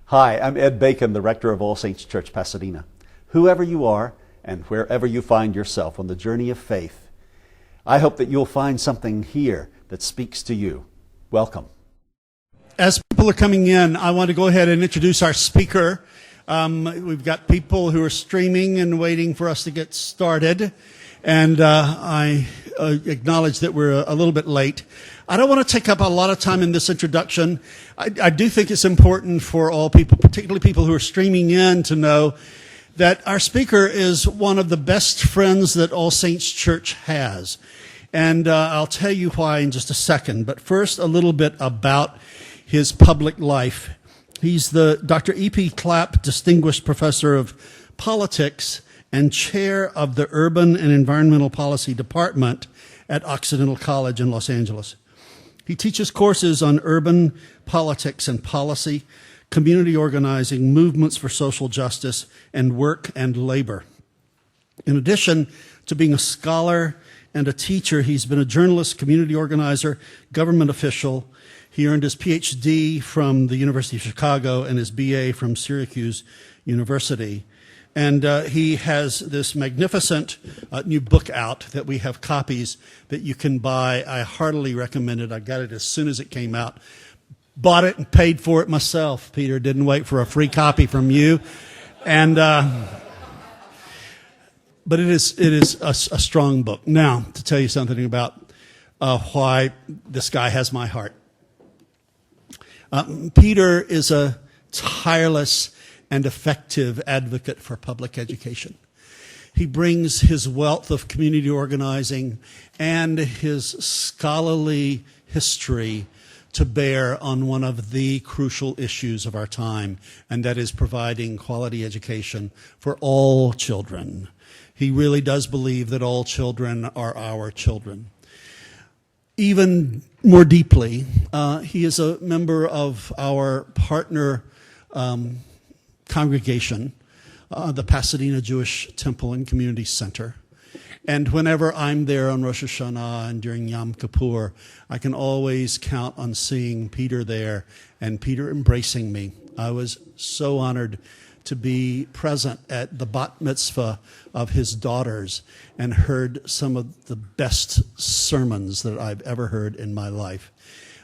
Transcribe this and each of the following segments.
Hi, I'm Ed Bacon, the rector of All Saints Church, Pasadena. Whoever you are and wherever you find yourself on the journey of faith, I hope that you'll find something here that speaks to you. Welcome. As people are coming in, I want to go ahead and introduce our speaker. We've got people who are streaming and waiting for us to get started. And I acknowledge that we're a little bit late. I don't want to take up a lot of time in this introduction. I do think it's important for all people, particularly people who are streaming in, to know that our speaker is one of the best friends that All Saints Church has. And I'll tell you why in just a second. But first, a little bit about his public life. He's the Dr. E.P. Clapp Distinguished Professor of Politics and Chair of the Urban and Environmental Policy Department at Occidental College in Los Angeles. He teaches courses on urban politics and policy, community organizing, movements for social justice, and work and labor. In addition to being a scholar and a teacher, he's been a journalist, community organizer, government official. He earned his PhD from the University of Chicago and his BA from Syracuse University. And he has this magnificent new book out that we have copies that you can buy. I heartily recommend it. I got it as soon as it came out. Bought it and paid for it myself. Peter didn't wait for a free copy from you. And but it is a strong book. Now, to tell you something about why this guy has my heart. Peter is a tireless and effective advocate for public education. He brings his wealth of community organizing and his scholarly history to bear on one of the crucial issues of our time, and that is providing quality education for all children. He really does believe that all children are our children. Even more deeply, he is a member of our partner congregation, the Pasadena Jewish Temple and Community Center. And whenever I'm there on Rosh Hashanah and during Yom Kippur, I can always count on seeing Peter there and Peter embracing me. I was so honored to be present at the bat mitzvah of his daughters and heard some of the best sermons that I've ever heard in my life.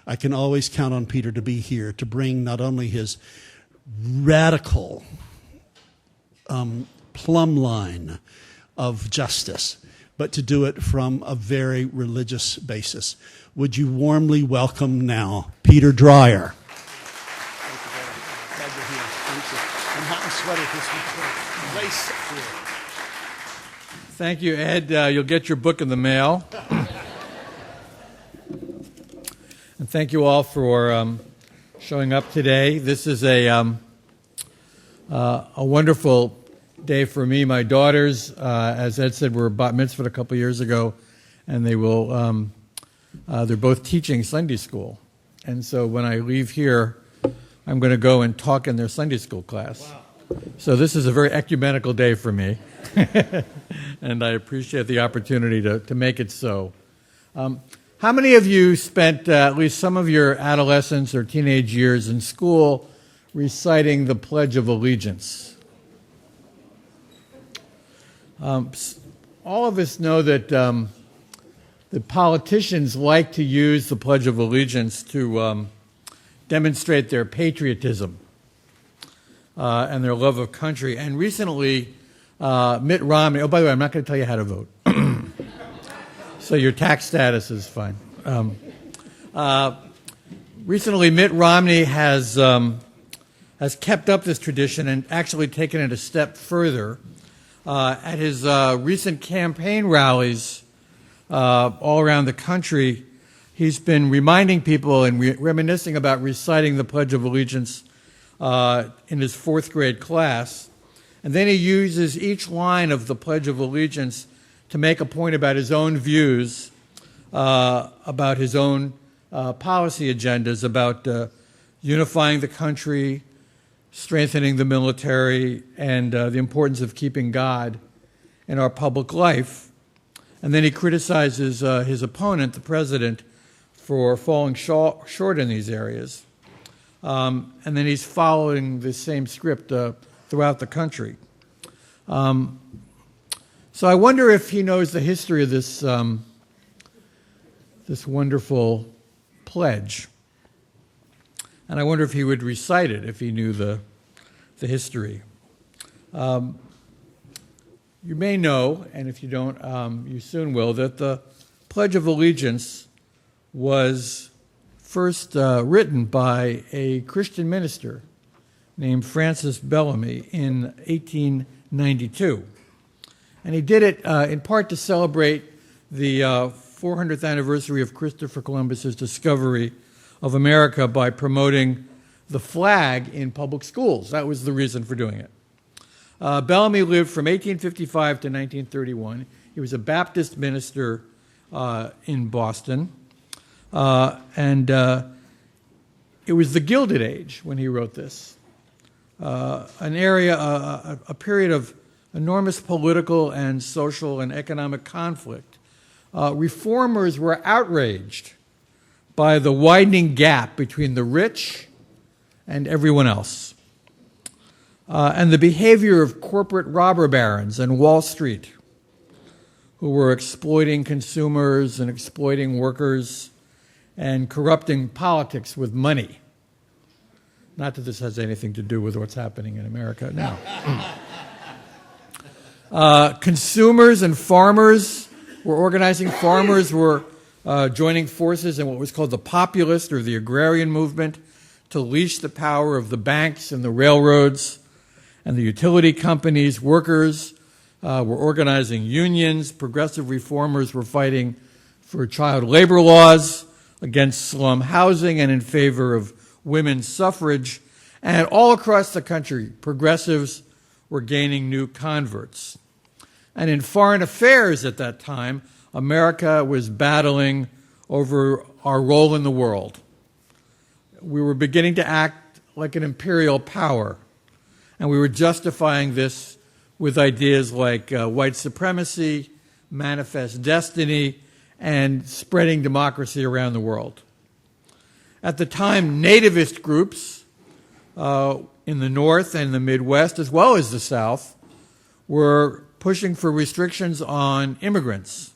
I can always count on Peter to be here to bring not only his radical plumb line of justice, but to do it from a very religious basis. Would you warmly welcome now Peter Dreyer? Glad you're here. Thank you. I'm hot and sweaty this week. Thank you, Ed. You'll get your book in the mail. And thank you all for showing up today. This is a wonderful day for me. My daughters, as Ed said, were bat mitzvah a couple years ago, and they will. They're both teaching Sunday school, and so when I leave here, I'm going to go and talk in their Sunday school class. Wow. So this is a very ecumenical day for me, and I appreciate the opportunity to make it so. How many of you spent at least some of your adolescence or teenage years in school reciting the Pledge of Allegiance? All of us know that the politicians like to use the Pledge of Allegiance to demonstrate their patriotism and their love of country. And recently, Mitt Romney, oh, by the way, I'm not going to tell you how to vote. So your tax status is fine. Recently, Mitt Romney has kept up this tradition and actually taken it a step further. At his recent campaign rallies all around the country, he's been reminding people and reminiscing about reciting the Pledge of Allegiance in his fourth grade class. And then he uses each line of the Pledge of Allegiance to make a point about his own views, about his own policy agendas, about unifying the country, strengthening the military, and the importance of keeping God in our public life. And then he criticizes his opponent, the president, for falling short in these areas. and then he's following the same script throughout the country. So I wonder if he knows the history of this this wonderful pledge, and I wonder if he would recite it if he knew the history. You may know, and if you don't, you soon will, that the Pledge of Allegiance was first written by a Christian minister named Francis Bellamy in 1892. And he did it in part to celebrate the 400th anniversary of Christopher Columbus's discovery of America by promoting the flag in public schools. That was the reason for doing it. Bellamy lived from 1855 to 1931. He was a Baptist minister in Boston. And it was the Gilded Age when he wrote this. An area, a period of enormous political and social and economic conflict. Reformers were outraged by the widening gap between the rich and everyone else. And the behavior of corporate robber barons and Wall Street, who were exploiting consumers and exploiting workers and corrupting politics with money. Not that this has anything to do with what's happening in America now. Consumers and farmers were organizing. Farmers were joining forces in what was called the populist or the agrarian movement to leash the power of the banks and the railroads and the utility companies. Workers were organizing unions. Progressive reformers were fighting for child labor laws, against slum housing, and in favor of women's suffrage. And all across the country, progressives were gaining new converts. And in foreign affairs at that time, America was battling over our role in the world. We were beginning to act like an imperial power, and we were justifying this with ideas like white supremacy, manifest destiny, and spreading democracy around the world. At the time, nativist groups in the North and the Midwest, as well as the South, were pushing for restrictions on immigrants,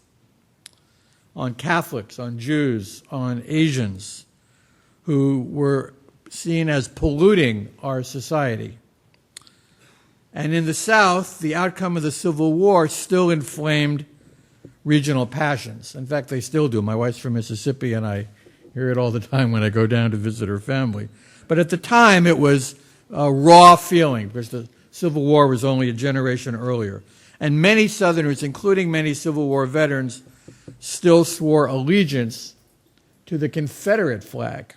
on Catholics, on Jews, on Asians, who were seen as polluting our society. And in the South, the outcome of the Civil War still inflamed regional passions. In fact, they still do. My wife's from Mississippi, and I hear it all the time when I go down to visit her family. But at the time, it was a raw feeling because the Civil War was only a generation earlier. And many Southerners, including many Civil War veterans, still swore allegiance to the Confederate flag.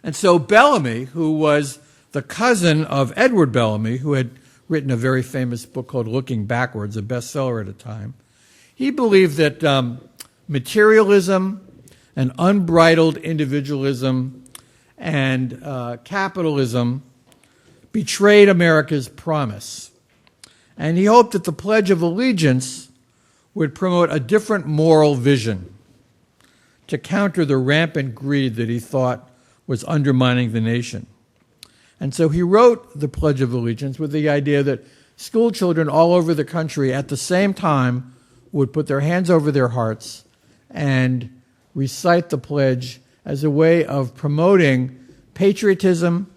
And so Bellamy, who was the cousin of Edward Bellamy, who had written a very famous book called Looking Backwards, a bestseller at the time, he believed that materialism and unbridled individualism and capitalism betrayed America's promise. And he hoped that the Pledge of Allegiance would promote a different moral vision to counter the rampant greed that he thought was undermining the nation. And so he wrote the Pledge of Allegiance with the idea that school children all over the country at the same time would put their hands over their hearts and recite the pledge as a way of promoting patriotism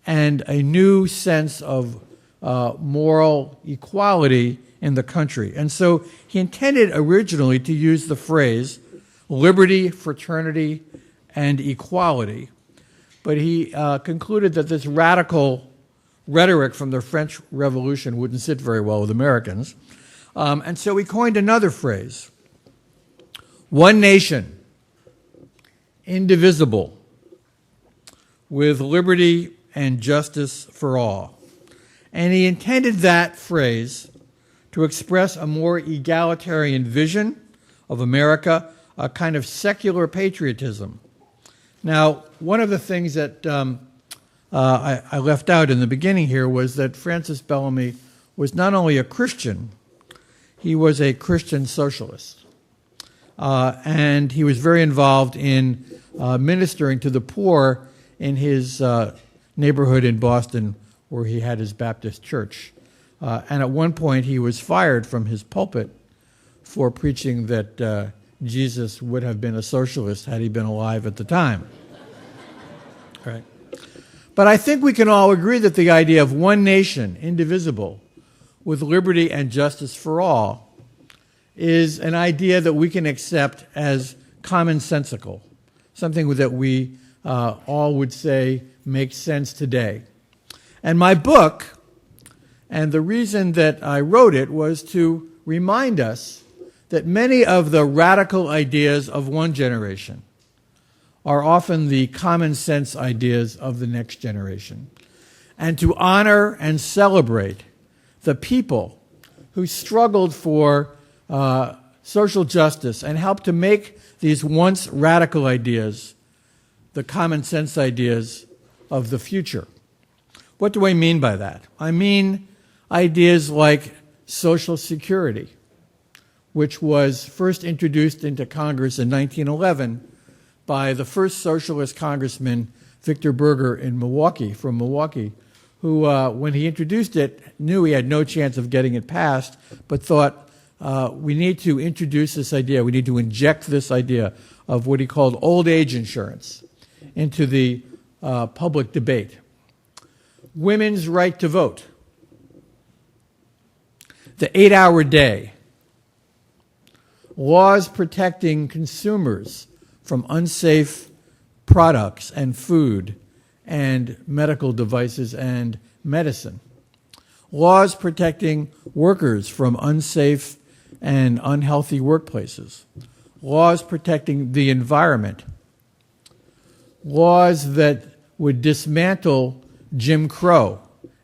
and a new sense of moral equality in the country. And so he intended originally to use the phrase liberty, fraternity, and equality. But he concluded that this radical rhetoric from the French Revolution wouldn't sit very well with Americans. And so he coined another phrase: one nation, indivisible, with liberty and justice for all. And he intended that phrase to express a more egalitarian vision of America, a kind of secular patriotism. Now, one of the things that I left out in the beginning here was that Francis Bellamy was not only a Christian, he was a Christian socialist. And he was very involved in ministering to the poor in his neighborhood in Boston where he had his Baptist church. And at one point he was fired from his pulpit for preaching that Jesus would have been a socialist had he been alive at the time. Right. But I think we can all agree that the idea of one nation, indivisible, with liberty and justice for all, is an idea that we can accept as commonsensical, something that we all would say makes sense today. And my book, and the reason that I wrote it, was to remind us that many of the radical ideas of one generation are often the common sense ideas of the next generation, and to honor and celebrate the people who struggled for social justice and helped to make these once radical ideas the common sense ideas of the future. What do I mean by that? I mean ideas like Social Security, which was first introduced into Congress in 1911 by the first socialist congressman, Victor Berger from Milwaukee, who, when he introduced it, knew he had no chance of getting it passed, but thought, we need to introduce this idea, we need to inject this idea of what he called old age insurance into the public debate. Women's right to vote, the 8-hour day, laws protecting consumers from unsafe products and food and medical devices and medicine, laws protecting workers from unsafe and unhealthy workplaces, laws protecting the environment, laws that would dismantle Jim Crow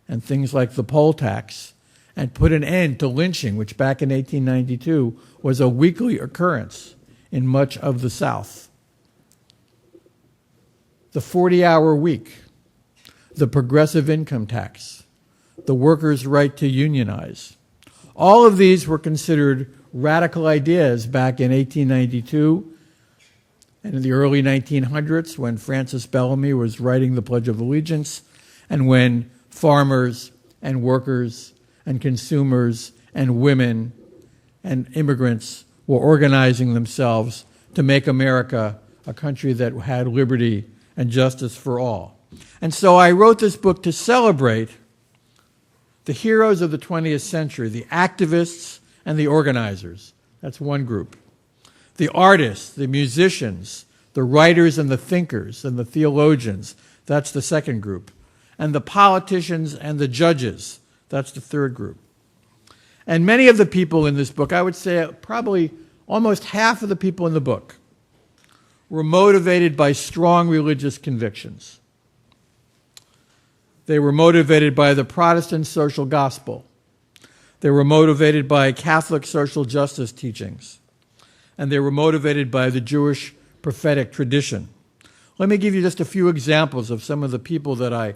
and things like the poll tax and put an end to lynching, which back in 1892 was a weekly occurrence in much of the South. The 40-hour week, the progressive income tax, the workers' right to unionize. All of these were considered radical ideas back in 1892 and in the early 1900s when Francis Bellamy was writing the Pledge of Allegiance and when farmers and workers and consumers and women and immigrants were organizing themselves to make America a country that had liberty and justice for all. And so I wrote this book to celebrate the heroes of the 20th century, the activists and the organizers. That's one group. The artists, the musicians, the writers and the thinkers and the theologians. That's the second group. And the politicians and the judges. That's the third group. And many of the people in this book, I would say probably almost half of the people in the book, were motivated by strong religious convictions. They were motivated by the Protestant social gospel. They were motivated by Catholic social justice teachings. And they were motivated by the Jewish prophetic tradition. Let me give you just a few examples of some of the people that I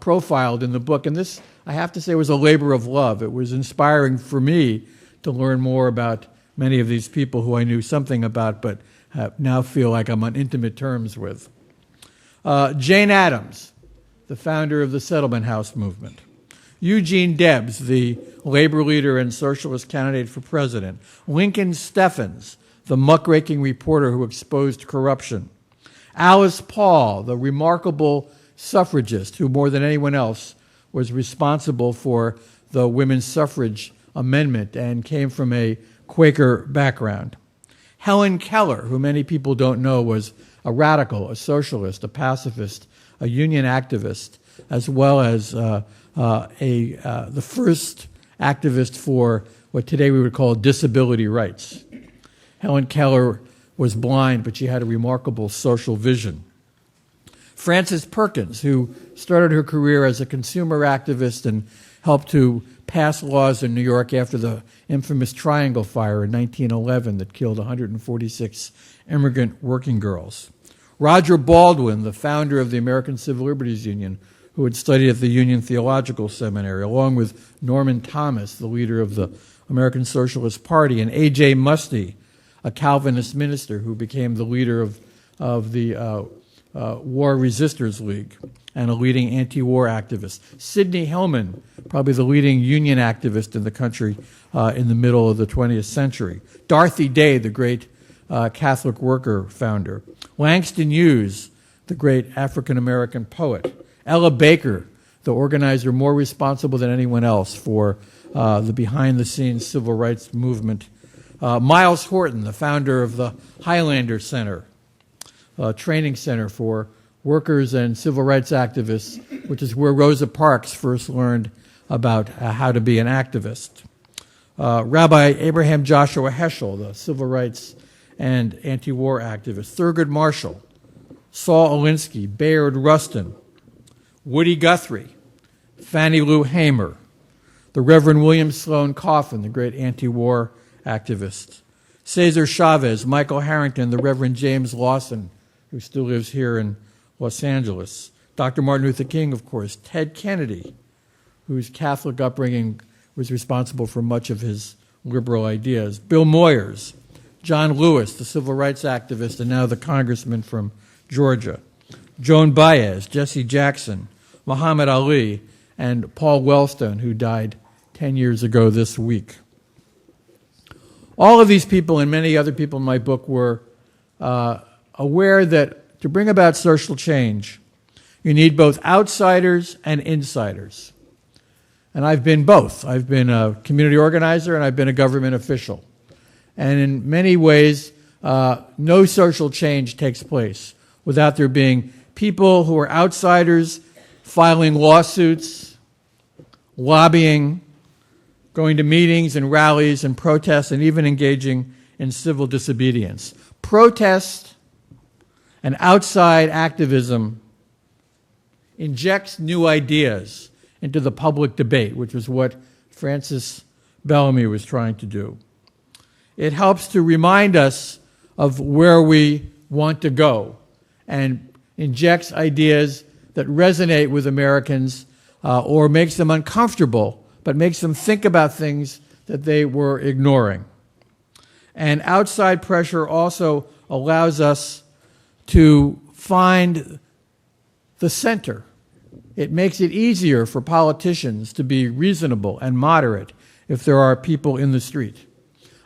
profiled in the book. And this, I have to say, was a labor of love. It was inspiring for me to learn more about many of these people who I knew something about, but now feel like I'm on intimate terms with. Jane Addams, the founder of the Settlement House movement. Eugene Debs, the labor leader and socialist candidate for president. Lincoln Steffens, the muckraking reporter who exposed corruption. Alice Paul, the remarkable suffragist who more than anyone else was responsible for the women's suffrage amendment and came from a Quaker background. Helen Keller, who many people don't know, was a radical, a socialist, a pacifist, a union activist, as well as the first activist for what today we would call disability rights. Helen Keller was blind, but she had a remarkable social vision. Frances Perkins, who started her career as a consumer activist and helped to pass laws in New York after the infamous Triangle Fire in 1911 that killed 146 immigrant working girls. Roger Baldwin, the founder of the American Civil Liberties Union, who had studied at the Union Theological Seminary, along with Norman Thomas, the leader of the American Socialist Party, and A.J. Muste, a Calvinist minister who became the leader of the War Resisters League and a leading anti-war activist. Sidney Hillman, probably the leading union activist in the country in the middle of the 20th century. Dorothy Day, the great Catholic worker founder. Langston Hughes, the great African-American poet. Ella Baker, the organizer more responsible than anyone else for the behind-the-scenes civil rights movement. Miles Horton, the founder of the Highlander Center, training center for workers and civil rights activists, which is where Rosa Parks first learned about how to be an activist. Rabbi Abraham Joshua Heschel, the civil rights and anti-war activist. Thurgood Marshall, Saul Alinsky, Bayard Rustin, Woody Guthrie, Fannie Lou Hamer, the Reverend William Sloane Coffin, the great anti-war activist. Cesar Chavez, Michael Harrington, the Reverend James Lawson, who still lives here in Los Angeles. Dr. Martin Luther King, of course. Ted Kennedy, whose Catholic upbringing was responsible for much of his liberal ideas. Bill Moyers, John Lewis, the civil rights activist and now the congressman from Georgia. Joan Baez, Jesse Jackson, Muhammad Ali, and Paul Wellstone, who died 10 years ago this week. All of these people and many other people in my book were aware that to bring about social change, you need both outsiders and insiders. And I've been both. I've been a community organizer and I've been a government official. And in many ways, no social change takes place without there being people who are outsiders filing lawsuits, lobbying, going to meetings and rallies and protests, and even engaging in civil disobedience. Protest and outside activism injects new ideas into the public debate, which was what Francis Bellamy was trying to do. It helps to remind us of where we want to go and injects ideas that resonate with Americans or makes them uncomfortable, but makes them think about things that they were ignoring. And outside pressure also allows us to find the center. It makes it easier for politicians to be reasonable and moderate if there are people in the street.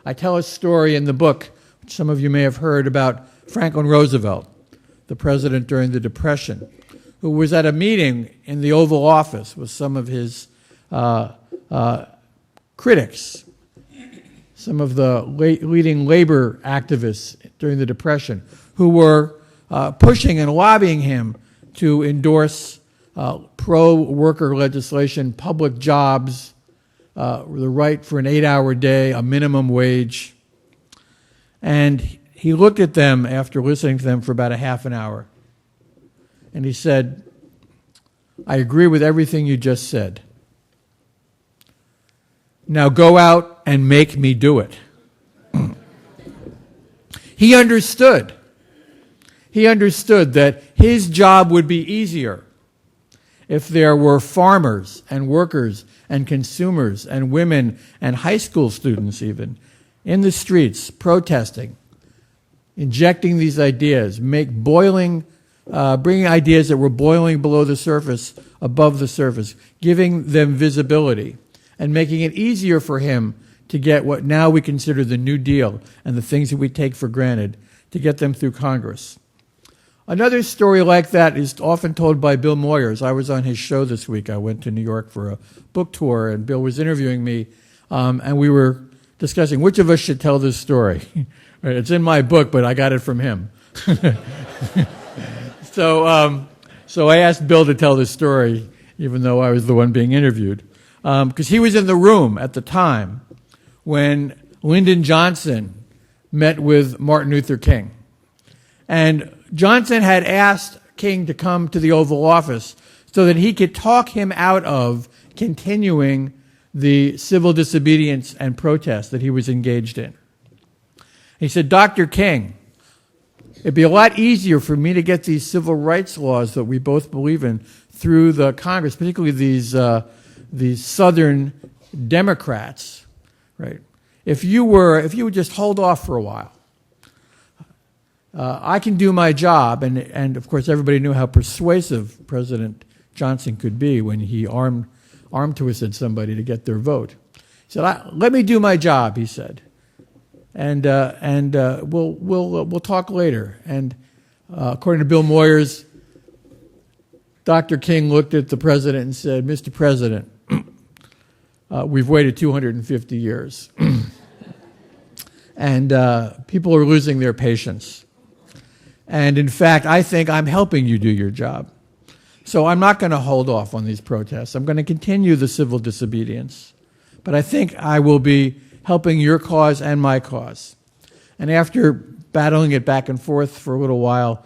I tell a story in the book, which some of you may have heard, about Franklin Roosevelt, the president during the Depression, who was at a meeting in the Oval Office with some of his critics, some of the leading labor activists during the Depression, who were pushing and lobbying him to endorse pro-worker legislation, public jobs, the right for an 8-hour day, a minimum wage. And he looked at them after listening to them for about a half an hour, and he said, "I agree with everything you just said. Now go out and make me do it." He understood. He understood that his job would be easier if there were farmers and workers and consumers and women and high school students even in the streets protesting, injecting these ideas, bringing ideas that were boiling below the surface above the surface, giving them visibility, and making it easier for him to get what now we consider the New Deal and the things that we take for granted, to get them through Congress. Another story like that is often told by Bill Moyers. I was on his show this week. I went to New York for a book tour, and Bill was interviewing me, and we were discussing which of us should tell this story. It's in my book, but I got it from him. So I asked Bill to tell this story, even though I was the one being interviewed, because he was in the room at the time when Lyndon Johnson met with Martin Luther King. And Johnson had asked King to come to the Oval Office so that he could talk him out of continuing the civil disobedience and protest that he was engaged in. He said, "Dr. King, it'd be a lot easier for me to get these civil rights laws that we both believe in through the Congress, particularly these Southern Democrats, right? If you would just hold off for a while. I can do my job, and of course everybody knew how persuasive President Johnson could be when he arm twisted somebody to get their vote. He said, "Let me do my job," he said, and we'll talk later. And according to Bill Moyers, Dr. King looked at the president and said, "Mr. President, we've waited 250 years, and people are losing their patience. And in fact, I think I'm helping you do your job. So I'm not going to hold off on these protests. I'm going to continue the civil disobedience. But I think I will be helping your cause and my cause." And after battling it back and forth for a little while,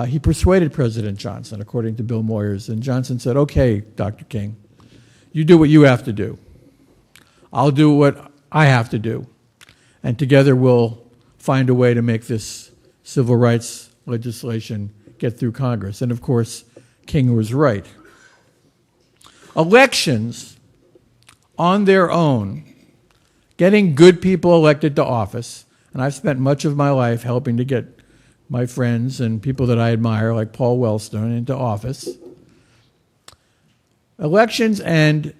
he persuaded President Johnson, according to Bill Moyers. And Johnson said, "Okay, Dr. King, you do what you have to do. I'll do what I have to do. And together we'll find a way to make this civil rights legislation get through Congress." And of course, King was right. Elections on their own, getting good people elected to office, and I've spent much of my life helping to get my friends and people that I admire, like Paul Wellstone, into office. Elections and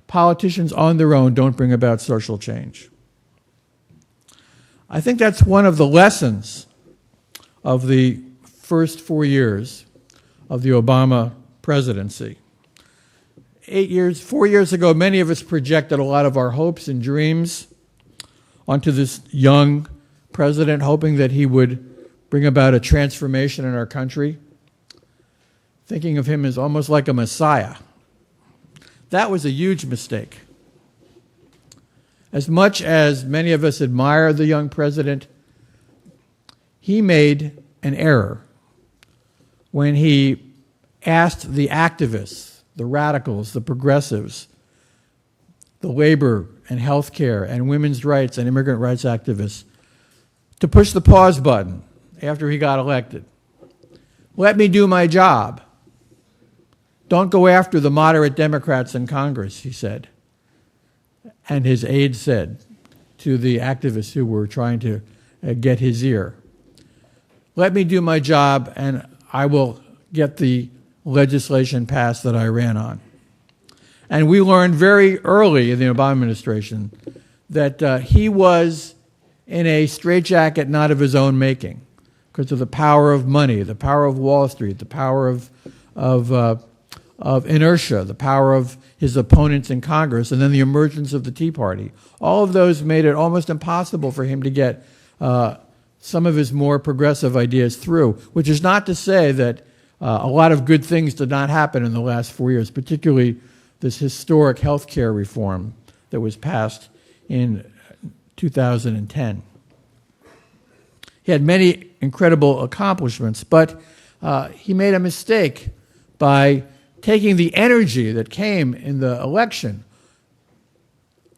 politicians on their own don't bring about social change. I think that's one of the lessons of the first 4 years of the Obama presidency. 4 years ago, many of us projected a lot of our hopes and dreams onto this young president, hoping that he would bring about a transformation in our country, thinking of him as almost like a messiah. That was a huge mistake. As much as many of us admire the young president, he made an error when he asked the activists, the radicals, the progressives, the labor and healthcare and women's rights and immigrant rights activists to push the pause button after he got elected. "Let me do my job. Don't go after the moderate Democrats in Congress," he said. And his aides said to the activists who were trying to get his ear, "Let me do my job and I will get the legislation passed that I ran on." And we learned very early in the Obama administration that he was in a straitjacket not of his own making because of the power of money, the power of Wall Street, the power of inertia, the power of his opponents in Congress, and then the emergence of the Tea Party. All of those made it almost impossible for him to get some of his more progressive ideas through, which is not to say that a lot of good things did not happen in the last 4 years, particularly this historic health care reform that was passed in 2010. He had many incredible accomplishments, but he made a mistake by taking the energy that came in the election.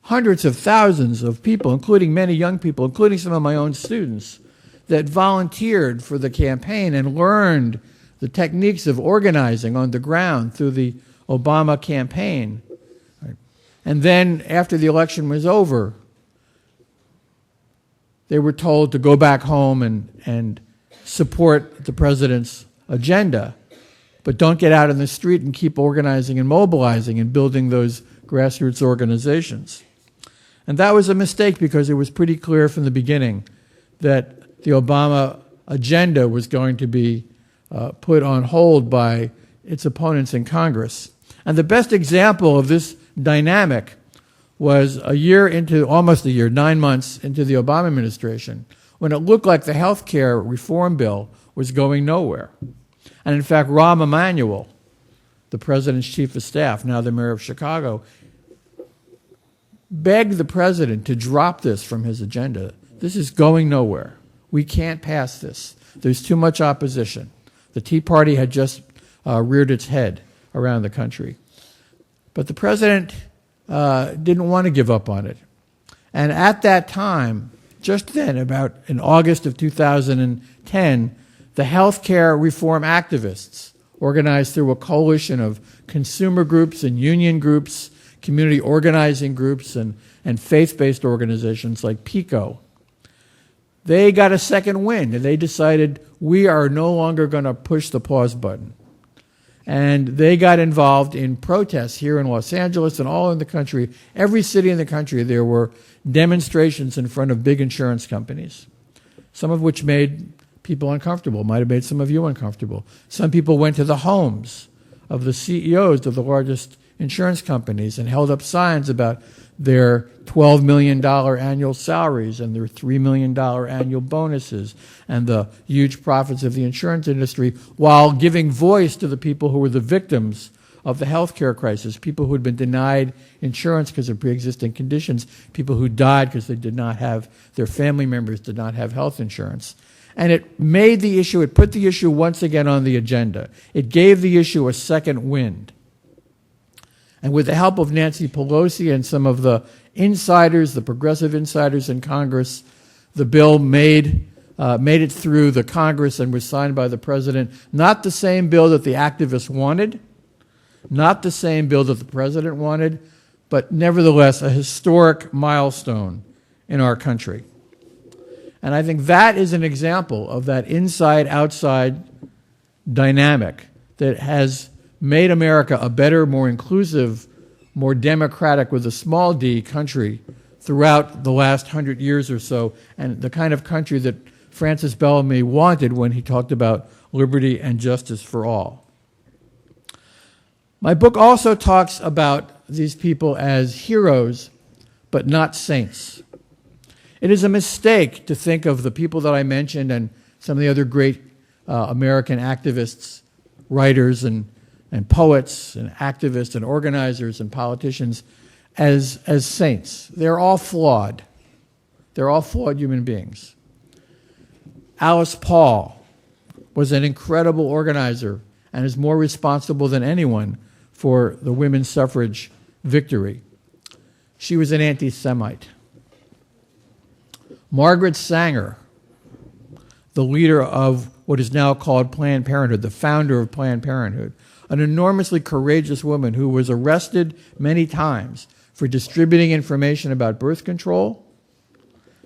Hundreds of thousands of people, including many young people, including some of my own students, that volunteered for the campaign and learned the techniques of organizing on the ground through the Obama campaign. And then after the election was over, they were told to go back home and support the president's agenda, but don't get out in the street and keep organizing and mobilizing and building those grassroots organizations. And that was a mistake because it was pretty clear from the beginning that the Obama agenda was going to be put on hold by its opponents in Congress. And the best example of this dynamic was almost a year, 9 months into the Obama administration, when it looked like the health care reform bill was going nowhere. And in fact, Rahm Emanuel, the president's chief of staff, now the mayor of Chicago, begged the president to drop this from his agenda. This is going nowhere. We can't pass this. There's too much opposition. The Tea Party had just reared its head around the country. But the president didn't want to give up on it. And at that time, just then, about in August of 2010, the healthcare reform activists, organized through a coalition of consumer groups and union groups, community organizing groups, and faith-based organizations like PICO, they got a second wind, and they decided we are no longer going to push the pause button. And they got involved in protests here in Los Angeles and all in the country. Every city in the country, there were demonstrations in front of big insurance companies, some of which made people uncomfortable, might have made some of you uncomfortable. Some people went to the homes of the CEOs of the largest insurance companies and held up signs about their $12 million annual salaries and their $3 million annual bonuses and the huge profits of the insurance industry, while giving voice to the people who were the victims of the healthcare crisis, people who had been denied insurance because of pre-existing conditions, people who died because they did not have, their family members did not have health insurance. And it made the issue, it put the issue once again on the agenda. It gave the issue a second wind. And with the help of Nancy Pelosi and some of the insiders, the progressive insiders in Congress, the bill made it through the Congress and was signed by the president. Not the same bill that the activists wanted, not the same bill that the president wanted, but nevertheless a historic milestone in our country. And I think that is an example of that inside-outside dynamic that has made America a better, more inclusive, more democratic with a small d country throughout the last 100 years or so, and the kind of country that Francis Bellamy wanted when he talked about liberty and justice for all. My book also talks about these people as heroes, but not saints. It is a mistake to think of the people that I mentioned and some of the other great American activists, writers, and poets, and activists, and organizers, and politicians as saints. They're all flawed. They're all flawed human beings. Alice Paul was an incredible organizer and is more responsible than anyone for the women's suffrage victory. She was an anti-Semite. Margaret Sanger, the leader of what is now called Planned Parenthood, the founder of Planned Parenthood, an enormously courageous woman who was arrested many times for distributing information about birth control,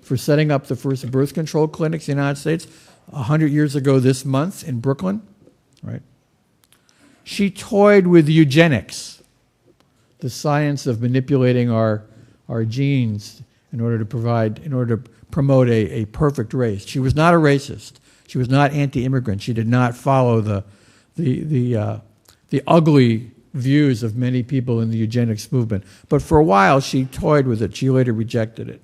for setting up the first birth control clinics in the United States 100 years ago this month in Brooklyn, right? She toyed with eugenics, the science of manipulating our genes in order to promote a perfect race. She was not a racist. She was not anti-immigrant. She did not follow the ugly views of many people in the eugenics movement. But for a while, she toyed with it. She later rejected it.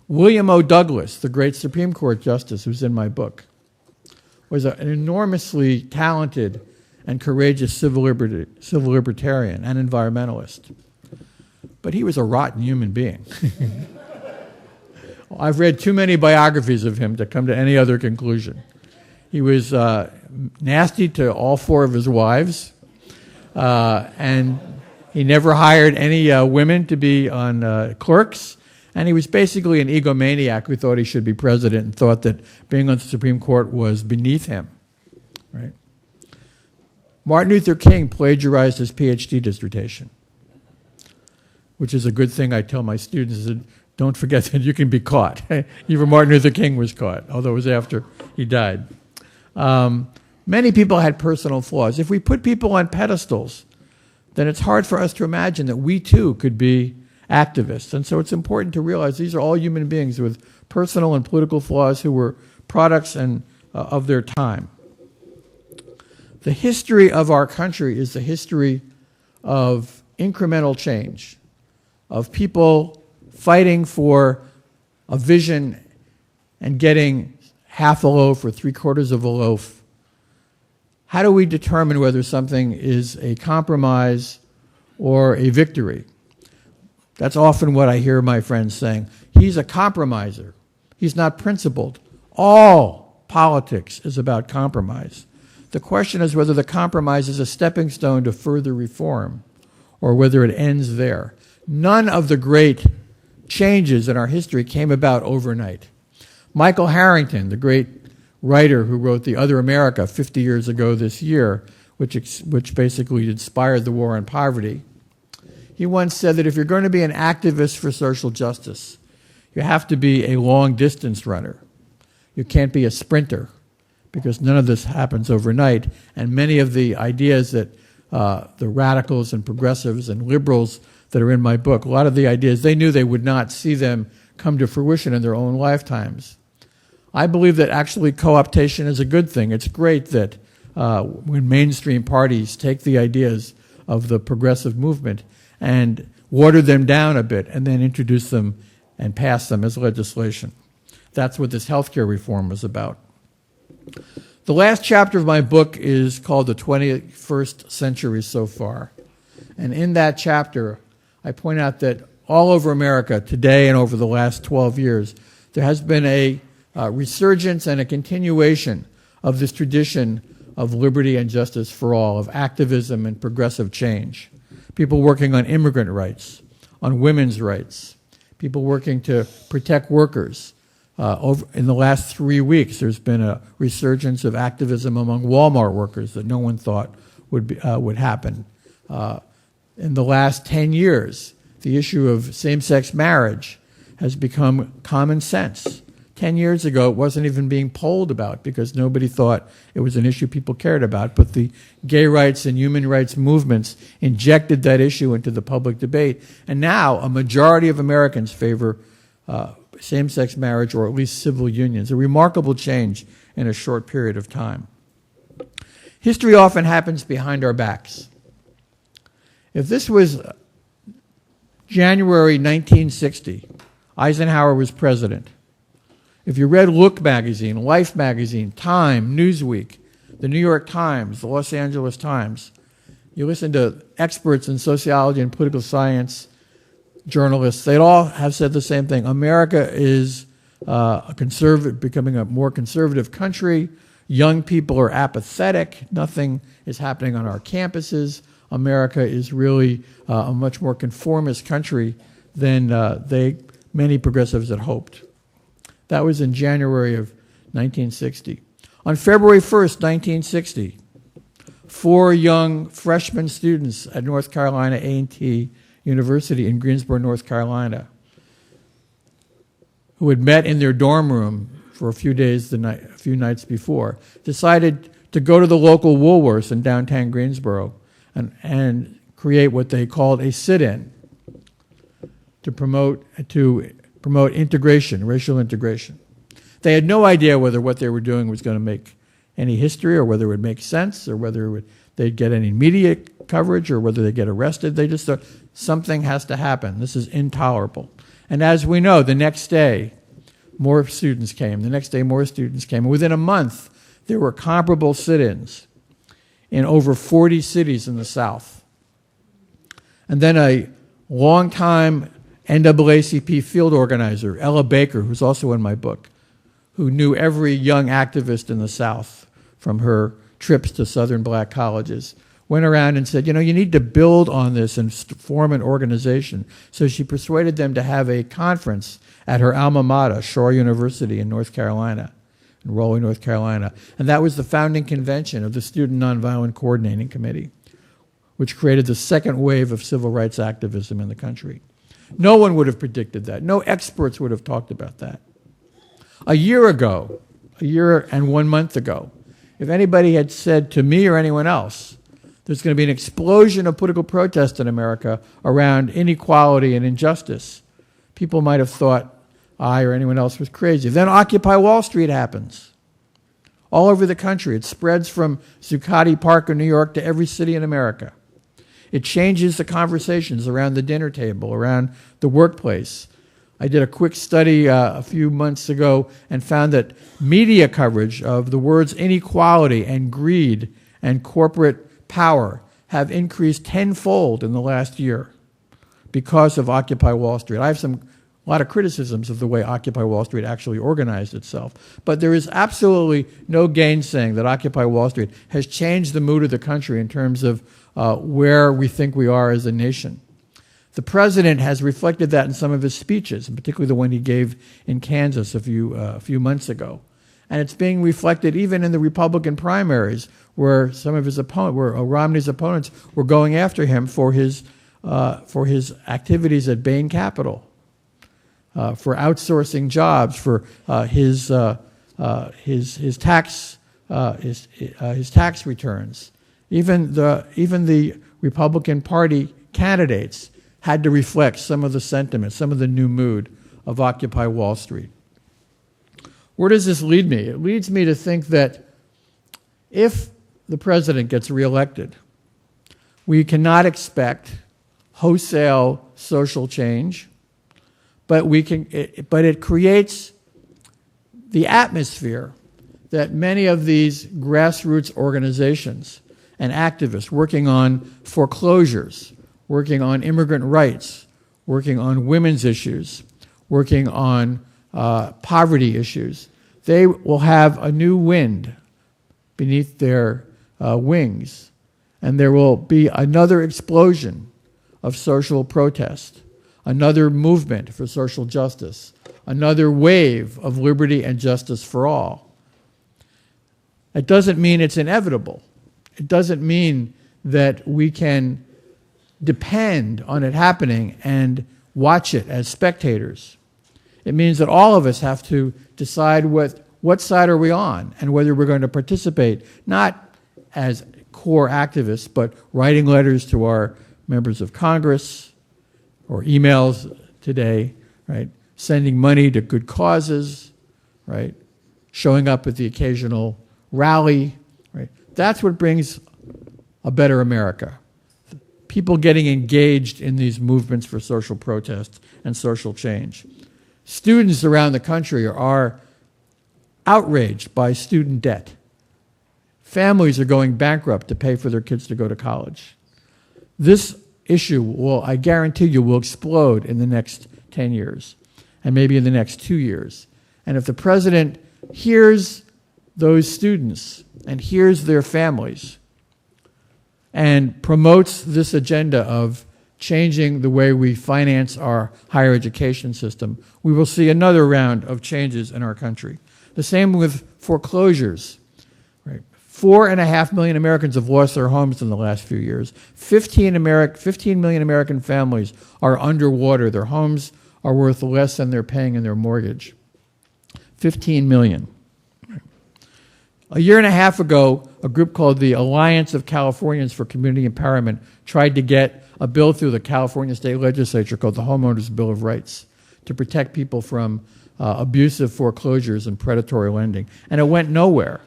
William O. Douglas, the great Supreme Court justice who's in my book, was an enormously talented and courageous civil libertarian and environmentalist. But he was a rotten human being. I've read too many biographies of him to come to any other conclusion. He was nasty to all four of his wives, and he never hired any women to be on clerks, and he was basically an egomaniac who thought he should be president and thought that being on the Supreme Court was beneath him. Right? Martin Luther King plagiarized his PhD dissertation, which is a good thing I tell my students, is don't forget that you can be caught. Even Martin Luther King was caught, although it was after he died. Many people had personal flaws. If we put people on pedestals, then it's hard for us to imagine that we too could be activists. And so it's important to realize these are all human beings with personal and political flaws who were products of their time. The history of our country is the history of incremental change, of people fighting for a vision and getting half a loaf or three-quarters of a loaf. How do we determine whether something is a compromise or a victory? That's often what I hear my friends saying. He's a compromiser. He's not principled. All politics is about compromise. The question is whether the compromise is a stepping stone to further reform or whether it ends there. None of the great changes in our history came about overnight. Michael Harrington, the great writer who wrote The Other America 50 years ago this year, which basically inspired the war on poverty, he once said that if you're going to be an activist for social justice, You have to be a long-distance runner. You can't be a sprinter, because none of this happens overnight. And many of the ideas that the radicals and progressives and liberals that are in my book, a lot of the ideas, they knew they would not see them come to fruition in their own lifetimes. I believe that actually co-optation is a good thing. It's great that when mainstream parties take the ideas of the progressive movement and water them down a bit and then introduce them and pass them as legislation. That's what this healthcare reform was about. The last chapter of my book is called The 21st Century So Far. And in that chapter, I point out that all over America today and over the last 12 years, there has been a resurgence and a continuation of this tradition of liberty and justice for all, of activism and progressive change. People working on immigrant rights, on women's rights, people working to protect workers. In the last 3 weeks, there's been a resurgence of activism among Walmart workers that no one thought would happen. In the last 10 years, the issue of same-sex marriage has become common sense. 10 years ago, it wasn't even being polled about because nobody thought it was an issue people cared about. But the gay rights and human rights movements injected that issue into the public debate. And now a majority of Americans favor same-sex marriage or at least civil unions, a remarkable change in a short period of time. History often happens behind our backs. If this was January 1960, Eisenhower was president. If you read Look magazine, Life magazine, Time, Newsweek, the New York Times, the Los Angeles Times, you listen to experts in sociology and political science, journalists, they all have said the same thing. America is becoming a more conservative country. Young people are apathetic. Nothing is happening on our campuses. America is really a much more conformist country than many progressives had hoped. That was in January of 1960. On February 1st, 1960, 4 young freshman students at North Carolina A&T University in Greensboro, North Carolina, who had met in their dorm room for a few nights before, decided to go to the local Woolworths in downtown Greensboro and create what they called a sit-in to promote integration, racial integration. They had no idea whether what they were doing was going to make any history or whether it would make sense or whether they'd get any media coverage or whether they'd get arrested. They just thought something has to happen. This is intolerable. And as we know, the next day, more students came. The next day, more students came. And within a month, there were comparable sit-ins in over 40 cities in the South. And then a longtime NAACP field organizer, Ella Baker, who's also in my book, who knew every young activist in the South from her trips to Southern black colleges, went around and said, you need to build on this and form an organization. So she persuaded them to have a conference at her alma mater, Shaw University in North Carolina, in Raleigh, North Carolina. And that was the founding convention of the Student Nonviolent Coordinating Committee, which created the second wave of civil rights activism in the country. No one would have predicted that. No experts would have talked about that. A year and 1 month ago, if anybody had said to me or anyone else, there's going to be an explosion of political protest in America around inequality and injustice, people might have thought I or anyone else was crazy. Then Occupy Wall Street happens. All over the country. It spreads from Zuccotti Park in New York to every city in America. It changes the conversations around the dinner table, around the workplace. I did a quick study a few months ago and found that media coverage of the words inequality and greed and corporate power have increased tenfold in the last year because of Occupy Wall Street. I have a lot of criticisms of the way Occupy Wall Street actually organized itself. But there is absolutely no gainsaying that Occupy Wall Street has changed the mood of the country in terms of where we think we are as a nation. The president has reflected that in some of his speeches, and particularly the one he gave in Kansas a few months ago. And it's being reflected even in the Republican primaries, where some of his Romney's opponents were going after him for his activities at Bain Capital. for outsourcing jobs, for his tax returns. Even the Republican Party candidates had to reflect some of the sentiment, some of the new mood of Occupy Wall Street. Where does this lead me? It leads me to think that if the president gets reelected, we cannot expect wholesale social change, but it creates the atmosphere that many of these grassroots organizations and activists working on foreclosures, working on immigrant rights, working on women's issues, working on poverty issues, they will have a new wind beneath their wings, and there will be another explosion of social protest, another movement for social justice, another wave of liberty and justice for all. It doesn't mean it's inevitable. It doesn't mean that we can depend on it happening and watch it as spectators. It means that all of us have to decide what side are we on and whether we're going to participate, not as core activists, but writing letters to our members of Congress or emails today, right? Sending money to good causes, right? Showing up at the occasional rally, right? That's what brings a better America. People getting engaged in these movements for social protest and social change. Students around the country are outraged by student debt. Families are going bankrupt to pay for their kids to go to college. This issue will, I guarantee you, will explode in the next 10 years and maybe in the next 2 years. And if the president hears those students and hears their families and promotes this agenda of changing the way we finance our higher education system, we will see another round of changes in our country. The same with foreclosures. Right? 4.5 million Americans have lost their homes in the last few years. 15 million American families are underwater. Their homes are worth less than they're paying in their mortgage. 15 million. A year and a half ago, a group called the Alliance of Californians for Community Empowerment tried to get a bill through the California State Legislature called the Homeowners Bill of Rights to protect people from abusive foreclosures and predatory lending, and it went nowhere.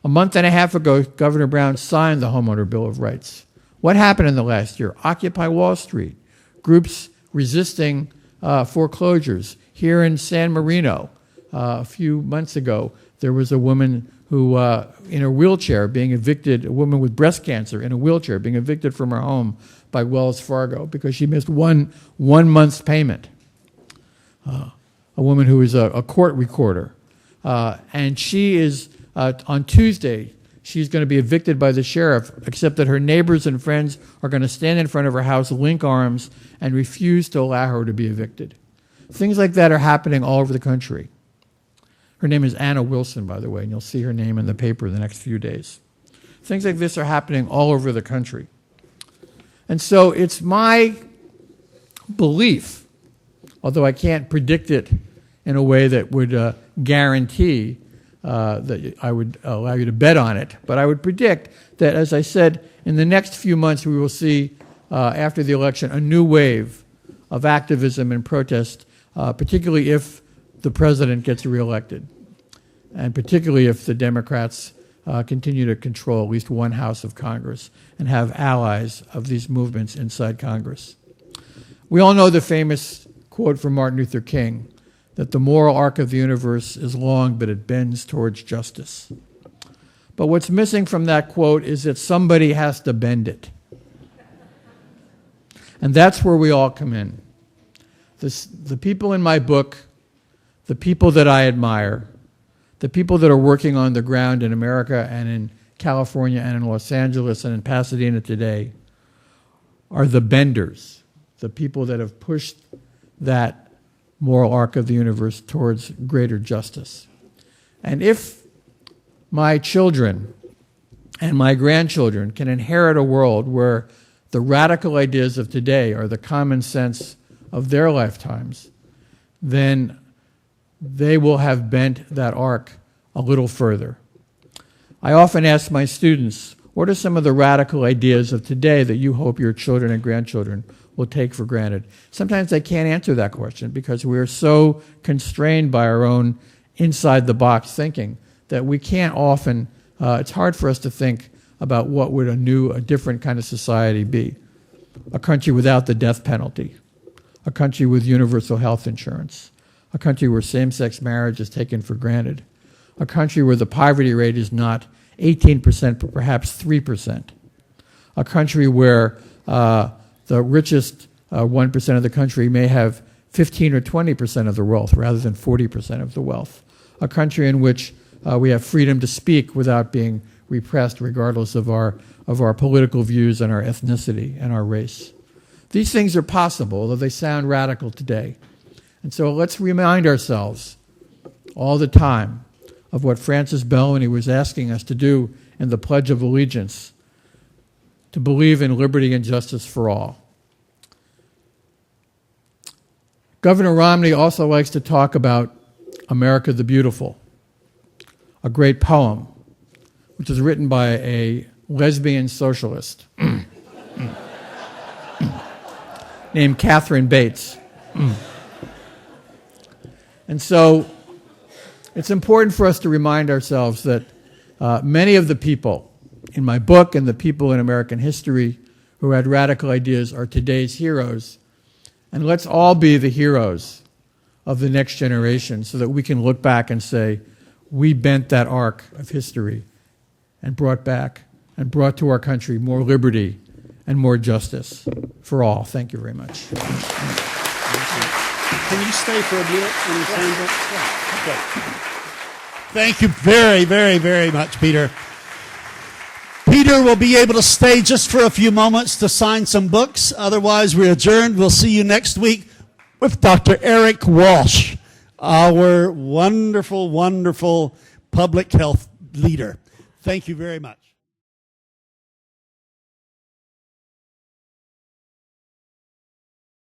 A month and a half ago, Governor Brown signed the Homeowner Bill of Rights. What happened in the last year? Occupy Wall Street, groups resisting foreclosures. Here in San Marino, a few months ago, there was a woman who, in a wheelchair, being evicted, a woman with breast cancer in a wheelchair, being evicted from her home by Wells Fargo because she missed one month's payment. A woman who is a court recorder. And she is, on Tuesday, she's going to be evicted by the sheriff, except that her neighbors and friends are going to stand in front of her house, link arms, and refuse to allow her to be evicted. Things like that are happening all over the country. Her name is Anna Wilson, by the way, and you'll see her name in the paper in the next few days. Things like this are happening all over the country. And so it's my belief, although I can't predict it in a way that would guarantee that I would allow you to bet on it, but I would predict that, as I said, in the next few months we will see, after the election, a new wave of activism and protest, particularly if the president gets reelected, and particularly if the Democrats continue to control at least one house of Congress and have allies of these movements inside Congress. We all know the famous quote from Martin Luther King, that the moral arc of the universe is long, but it bends towards justice. But what's missing from that quote is that somebody has to bend it. And that's where we all come in. The people in my book, the people that I admire, the people that are working on the ground in America and in California and in Los Angeles and in Pasadena today, are the benders, the people that have pushed that moral arc of the universe towards greater justice. And if my children and my grandchildren can inherit a world where the radical ideas of today are the common sense of their lifetimes, then they will have bent that arc a little further. I often ask my students, what are some of the radical ideas of today that you hope your children and grandchildren will take for granted? Sometimes they can't answer that question because we are so constrained by our own inside-the-box thinking that we can't often, it's hard for us to think about what would a different kind of society be. A country without the death penalty, a country with universal health insurance, a country where same-sex marriage is taken for granted, a country where the poverty rate is not 18% but perhaps 3%, a country where the richest 1% of the country may have 15 or 20% of the wealth rather than 40% of the wealth, a country in which we have freedom to speak without being repressed regardless of our political views and our ethnicity and our race. These things are possible, although they sound radical today. And so let's remind ourselves all the time of what Francis Bellamy was asking us to do in the Pledge of Allegiance, to believe in liberty and justice for all. Governor Romney also likes to talk about America the Beautiful, a great poem, which was written by a lesbian socialist named Catherine Bates. And so it's important for us to remind ourselves that many of the people in my book and the people in American history who had radical ideas are today's heroes. And let's all be the heroes of the next generation so that we can look back and say, we bent that arc of history and brought to our country more liberty and more justice for all. Thank you very much. Can you stay for a minute on the same book? Okay. Thank you very, very, very much, Peter. Peter will be able to stay just for a few moments to sign some books. Otherwise, we're adjourned. We'll see you next week with Dr. Eric Walsh, our wonderful, wonderful public health leader. Thank you very much.